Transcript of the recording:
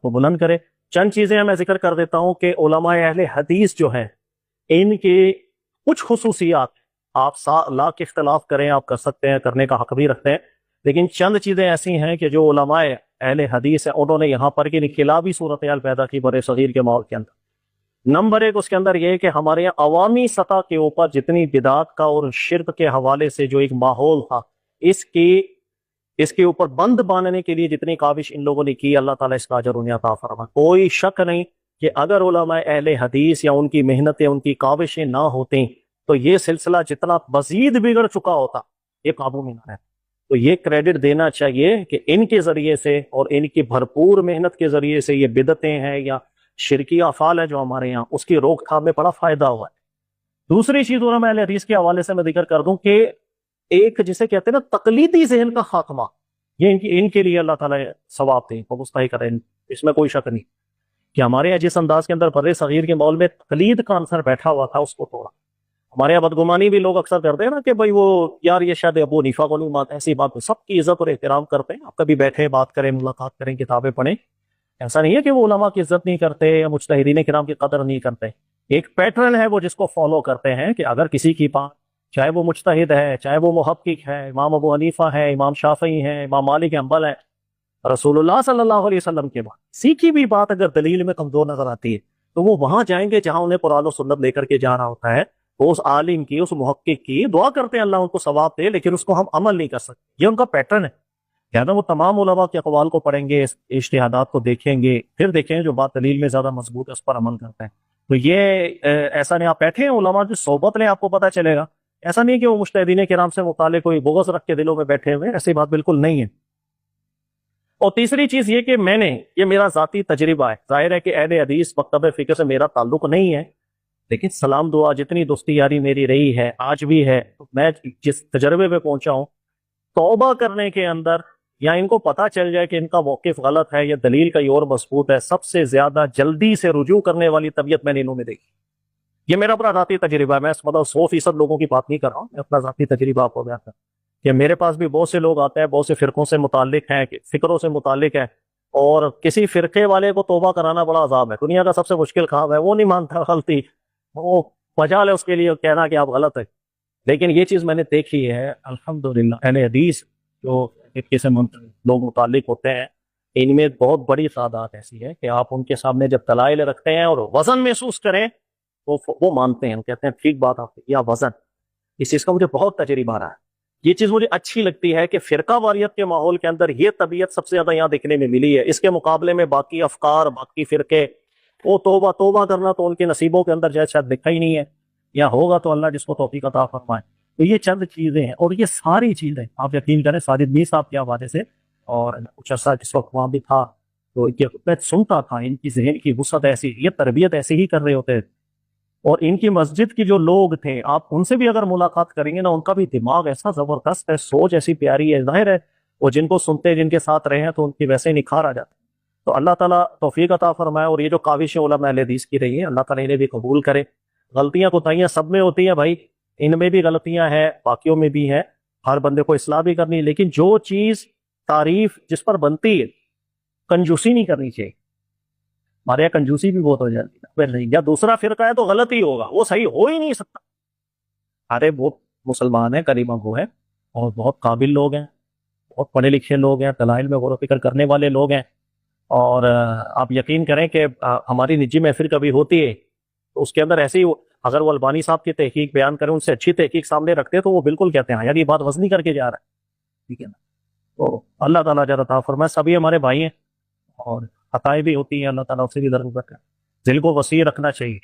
کو بلند کرے۔ چند چیزیں میں ذکر کر دیتا ہوں کہ علماء اہل حدیث جو ہیں ان کے کچھ خصوصیات، آپ لاکھ اختلاف کریں، آپ کر سکتے ہیں، کرنے کا حق بھی رکھتے ہیں، لیکن چند چیزیں ایسی ہیں کہ جو علماء اہل حدیث ہیں انہوں نے یہاں پر کی انقلابی صورتحال پیدا کی بر صغیر کے ماحول کے اندر۔ نمبر ایک اس کے اندر یہ ہے کہ ہمارے یہاں عوامی سطح کے اوپر جتنی بدعات کا اور شرک کے حوالے سے جو ایک ماحول تھا، اس کے اوپر بند باندھنے کے لیے جتنی کاوش ان لوگوں نے کی، اللہ تعالیٰ اس کا اجر انہیں عطا فرمائے۔ کوئی شک نہیں کہ اگر علماء اہل حدیث یا ان کی محنتیں، ان کی کاوشیں نہ ہوتیں تو یہ سلسلہ جتنا مزید بگڑ چکا ہوتا، یہ قابو میں نہ ہے۔ تو یہ کریڈٹ دینا چاہیے کہ ان کے ذریعے سے اور ان کی بھرپور محنت کے ذریعے سے یہ بدعتیں ہیں یا شرکی افعال ہے جو ہمارے یہاں، اس کی روک تھام میں بڑا فائدہ ہوا ہے۔ دوسری چیز علماء اہل حدیث کے حوالے سے میں ذکر کر دوں کہ ایک جسے کہتے ہیں نا تقلیدی ذہن کا خاتمہ، یہ ان کے لیے اللہ تعالیٰ ثواب دے وہ مستحق کرے، اس میں کوئی شک نہیں کہ ہمارے یہاں جس انداز کے اندر بر صغیر کے ماحول میں تقلید کا عنصر بیٹھا ہوا تھا اس کو توڑا۔ ہمارے یہاں بدگمانی بھی لوگ اکثر کرتے ہیں نا کہ بھائی وہ یار یہ شاید ابو حنیفہ کو نہیں مانتے، ایسی بات سب کی عزت اور احترام کرتے ہیں، آپ کبھی بیٹھے بات کریں، ملاقات کریں، کتابیں پڑھیں، ایسا نہیں ہے کہ وہ علماء کی عزت نہیں کرتے یا مجتہدین کرام کی قدر نہیں کرتے۔ ایک پیٹرن ہے وہ جس کو فالو کرتے ہیں کہ اگر کسی کی بات، چاہے وہ مجتہد ہے، چاہے وہ محقق ہے، امام ابو حنیفہ ہے، امام شافعی ہے، امام مالک حنبل ہے، رسول اللہ صلی اللہ علیہ وسلم کے بعد کسی کی بھی بات اگر دلیل میں کمزور نظر آتی ہے تو وہ وہاں جائیں گے جہاں انہیں قرآن و سنت لے کر کے جانا ہوتا ہے، وہ اس عالم کی، اس محقق کی دعا کرتے ہیں اللہ ان کو ثواب دے، لیکن اس کو ہم عمل نہیں کر سکتے، یہ ان کا پیٹرن ہے۔ یعنی وہ تمام علماء کے اقوال کو پڑھیں گے، اجتہادات کو دیکھیں گے، پھر دیکھیں جو بات دلیل میں زیادہ مضبوط ہے اس پر عمل کرتے ہیں۔ تو یہ ایسا نہیں آپ بیٹھے ہیں علماء کی صحبت لیں، آپ کو پتہ چلے گا، ایسا نہیں کہ وہ مجتہدین کرام سے متعلق کوئی بغض رکھ کے دلوں میں بیٹھے ہوئے، ایسی بات بالکل نہیں ہے۔ اور تیسری چیز یہ کہ یہ میرا ذاتی تجربہ ہے، ظاہر ہے کہ اہل حدیث مکتب فقہ سے میرا تعلق نہیں ہے، لیکن سلام دعا جتنی دوستی یاری میری رہی ہے آج بھی ہے، میں جس تجربے پہ پہنچا ہوں، توبہ کرنے کے اندر یا ان کو پتہ چل جائے کہ ان کا موقف غلط ہے یا دلیل کا اور مضبوط ہے، سب سے زیادہ جلدی سے رجوع کرنے والی طبیعت میں نے انہوں میں دیکھی۔ یہ میرا اپنا ذاتی تجربہ ہے، میں مطلب 100% لوگوں کی بات نہیں کر رہا ہوں، میں اپنا ذاتی تجربہ آپ کو بیان کر کہ میرے پاس بھی بہت سے لوگ آتے ہیں، بہت سے فرقوں سے متعلق ہیں، فکروں سے متعلق ہیں، اور کسی فرقے والے کو توبہ کرانا بڑا عذاب ہے، دنیا کا سب سے مشکل کام ہے، وہ نہیں مانتا غلطی، وہ مجال ہے اس کے لیے کہنا کہ آپ غلط ہے۔ لیکن یہ چیز میں نے دیکھی ہے الحمدللہ، اہل حدیث جو فرقے سے لوگ متعلق ہوتے ہیں ان میں بہت بڑی تعداد ایسی ہے کہ آپ ان کے سامنے جب دلائل رکھتے ہیں اور وزن محسوس کریں تو وہ مانتے ہیں، کہتے ہیں ٹھیک بات آپ یا وزن۔ اس چیز کا مجھے بہت تجربہ رہا ہے، یہ چیز مجھے اچھی لگتی ہے کہ فرقہ واریت کے ماحول کے اندر یہ طبیعت سب سے زیادہ یہاں دیکھنے میں ملی ہے۔ اس کے مقابلے میں باقی افکار، باقی فرقے، وہ توبہ کرنا تو ان کے نصیبوں کے اندر جیسے شاید دکھا ہی نہیں ہے، یا ہوگا تو اللہ جس کو توفیق عطا فرمائے۔ تو یہ چند چیزیں ہیں، اور یہ ساری چیزیں آپ یقین کریں ساجد میر صاحب کے حوالے سے، اور کچھ عرصہ جس وقت وہاں بھی تھا تو میں سنتا تھا، ان کی ذہن کی وسعت ایسی، یہ تربیت ایسی ہی کر رہے ہوتے تھے، اور ان کی مسجد کی جو لوگ تھے آپ ان سے بھی اگر ملاقات کریں گے نا، ان کا بھی دماغ ایسا زبردست ہے، سوچ ایسی پیاری ہے، ظاہر ہے وہ جن کو سنتے جن کے ساتھ رہے ہیں تو ان کی ویسے ہی نکھار آ جاتا ہے۔ تو اللہ تعالیٰ توفیق عطا فرمائے، اور یہ جو کاوشیں علماء اہل حدیث کی رہی ہیں اللہ تعالیٰ انہیں بھی قبول کرے۔ غلطیاں کوتاہیاں سب میں ہوتی ہیں بھائی، ان میں بھی غلطیاں ہیں، باقیوں میں بھی ہیں، ہر بندے کو اصلاح بھی کرنی ہے، لیکن جو چیز تعریف جس پر بنتی ہے کنجوسی نہیں کرنی چاہیے۔ ہمارے یہاں کنجوسی بھی بہت ہو جاتی ہے، یا دوسرا فرقہ ہے تو غلط ہی ہوگا، وہ صحیح ہو ہی نہیں سکتا۔ ارے وہ مسلمان ہیں، کلمہ گو ہیں، اور بہت قابل لوگ ہیں، بہت پڑھے لکھے لوگ ہیں، دلائل میں غور و فکر کرنے والے لوگ ہیں، اور آپ یقین کریں کہ ہماری نجی محفل کبھی ہوتی ہے تو اس کے اندر ایسے ہی اگر وہ البانی صاحب کی تحقیق بیان کریں، ان سے اچھی تحقیق سامنے رکھتے تو وہ بالکل کہتے ہیں یار یہ بات وزنی کر کے جا رہا ہے، ٹھیک ہے نا۔ تو اللہ تعالیٰ جل عطا فرمائے، سبھی ہمارے بھائی ہیں، اور خطائیں بھی ہوتی ہیں، اللہ تعالیٰ اسے بھی درگزر کرے، دل کو وسیع رکھنا چاہیے۔